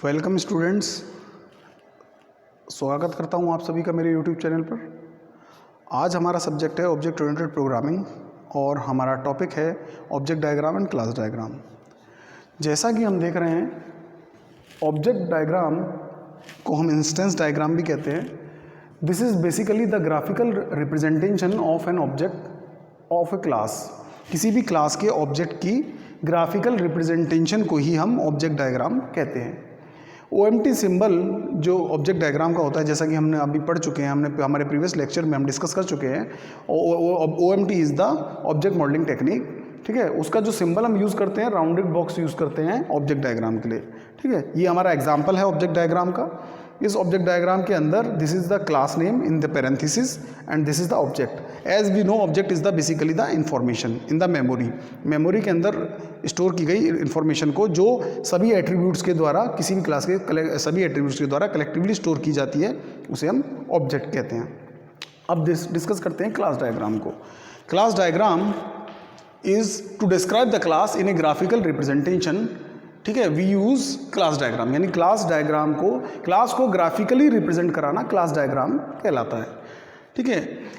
Welcome students, स्वागत करता हूं आप सभी का मेरे यूट्यूब चैनल पर। आज हमारा सब्जेक्ट है ऑब्जेक्ट ओरिएंटेड प्रोग्रामिंग और हमारा टॉपिक है object diagram and class diagram. जैसा कि हम देख रहे हैं, ऑब्जेक्ट डायग्राम को हम इंस्टेंस डायग्राम भी कहते हैं। This is basically the graphical representation of an object of A class. किसी भी क्लास के ऑब्जेक्ट की ग्राफिकल रिप्रेजेंटेशन को ही हम ऑब्जेक्ट डायग्राम कहते हैं। OMT सिंबल जो ऑब्जेक्ट डायग्राम का होता है, जैसा कि हमने अभी पढ़ चुके हैं, हमने हमारे प्रीवियस लेक्चर में हम डिस्कस कर चुके हैं। OMT is the object modelling technique. ठीक है, उसका जो सिंबल हम यूज़ करते हैं, राउंडेड बॉक्स यूज़ करते हैं ऑब्जेक्ट डायग्राम के लिए। ठीक है, ये हमारा एग्जाम्पल है ऑब्जेक्ट डायग्राम का। इस ऑब्जेक्ट डायग्राम के अंदर this is the class name in the parenthesis and this is the object. As we know, object is the basically the information in the memory के अंदर स्टोर की गई information को जो सभी एट्रीब्यूट्स के द्वारा, किसी भी क्लास के सभी एट्रीब्यूट्स के द्वारा कलेक्टिवली स्टोर की जाती है, उसे हम ऑब्जेक्ट कहते हैं। अब डिस्कस करते हैं क्लास डायग्राम को। Class diagram is to describe the class in a graphical representation. ठीक है, वी यूज़ क्लास डायग्राम, यानी क्लास डायग्राम को, क्लास को ग्राफिकली रिप्रेजेंट कराना क्लास डायग्राम कहलाता है। ठीक है,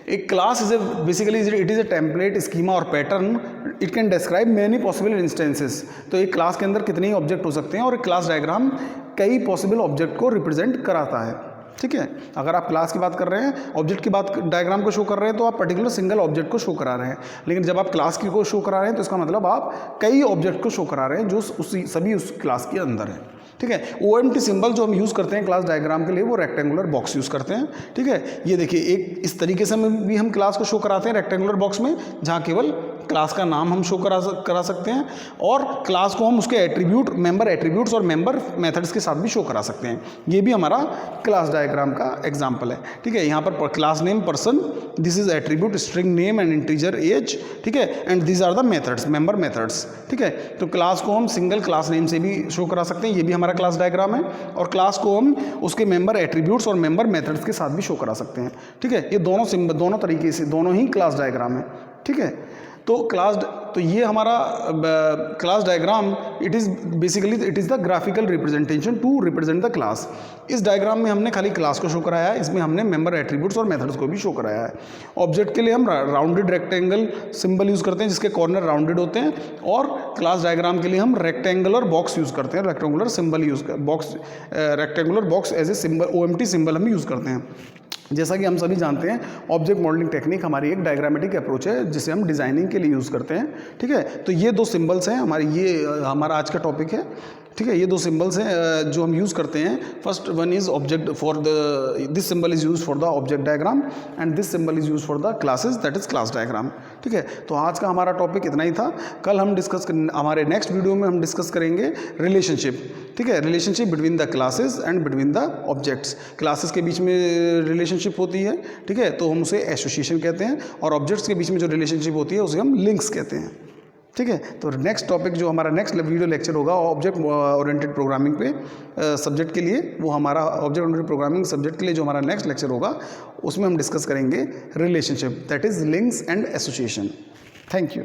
एक class is a basically it is a template, schema और pattern. It can describe many possible instances. तो एक क्लास के अंदर कितने ही ऑब्जेक्ट हो सकते हैं और एक क्लास डायग्राम कई पॉसिबल ऑब्जेक्ट को रिप्रेजेंट कराता है। ठीक है, अगर आप क्लास की बात कर रहे हैं, ऑब्जेक्ट की बात डायग्राम को शो कर रहे हैं, तो आप पर्टिकुलर सिंगल ऑब्जेक्ट को शो करा रहे हैं। लेकिन जब आप क्लास की को शो करा रहे हैं तो इसका मतलब आप कई ऑब्जेक्ट को शो करा रहे हैं जो सभी उस क्लास के अंदर है। ठीक है, OMT सिंबल जो हम यूज़ करते हैं क्लास डायग्राम के लिए, वो रेक्टेंगुलर बॉक्स यूज़ करते हैं। ठीक है, ये देखिए, एक इस तरीके से भी हम क्लास को शो कराते हैं रेक्टेंगुलर बॉक्स में, जहाँ केवल क्लास का नाम हम शो करा सकते हैं और क्लास को हम उसके एट्रीब्यूट, मेंबर एट्रीब्यूट्स और मेंबर मेथड्स के साथ भी शो करा सकते हैं। ये भी हमारा क्लास डायग्राम का एग्जांपल है। ठीक है, यहाँ पर class name person, this is attribute string name and integer age. ठीक है, and these are the methods, member methods. ठीक है, तो क्लास को हम सिंगल क्लास नेम से भी शो करा सकते हैं, ये भी हमारा क्लास डायग्राम है। और क्लास को हम उसके मेंबर एट्रीब्यूट्स और मेंबर मेथड्स के साथ भी शो करा सकते हैं। ठीक है, ये दोनों तरीके से, दोनों ही क्लास डायग्राम है। ठीक है, तो ये हमारा class diagram, it is basically it is the graphical representation to represent the class. इस डायग्राम में हमने खाली क्लास को शो कराया है, इसमें हमने मेंबर एट्रीब्यूट्स और मेथड्स को भी शो कराया है। ऑब्जेक्ट के लिए हम राउंडेड रेक्टेंगल सिंबल यूज़ करते हैं जिसके कॉर्नर राउंडेड होते हैं, और क्लास डायग्राम के लिए हम रेक्टेंगुलर बॉक्स यूज़ करते हैं, rectangular symbol rectangular box as a symbol, OMT symbol हम यूज़ करते हैं। जैसा कि हम सभी जानते हैं, ऑब्जेक्ट मॉडलिंग टेक्निक हमारी एक डायग्रामेटिक अप्रोच है जिसे हम डिज़ाइनिंग के लिए यूज़ करते हैं। ठीक है, तो ये दो सिंबल्स हैं हमारी, ये हमारा आज का टॉपिक है। ठीक है, ये दो सिंबल्स हैं जो हम यूज़ करते हैं। First one is object for this symbol is use for the object diagram and this symbol is use for the classes, that is class diagram. ठीक है, तो आज का हमारा टॉपिक इतना ही था। कल हम हमारे नेक्स्ट वीडियो में हम डिस्कस करेंगे रिलेशनशिप। ठीक है, relationship between the classes and between the objects. Classes के बीच में रिलेशनशिप होती है, ठीक है, तो हम उसे एसोसिएशन कहते हैं, और ऑब्जेक्ट्स के बीच में जो रिलेशनशिप होती है उसे हम लिंक्स कहते हैं। ठीक है, तो नेक्स्ट टॉपिक जो हमारा नेक्स्ट वीडियो लेक्चर होगा ऑब्जेक्ट ओरिएंटेड प्रोग्रामिंग पे सब्जेक्ट के लिए, वो हमारा ऑब्जेक्ट ओरिएंटेड प्रोग्रामिंग सब्जेक्ट के लिए जो हमारा नेक्स्ट लेक्चर होगा उसमें हम डिस्कस करेंगे relationship, that is links and association. Thank you.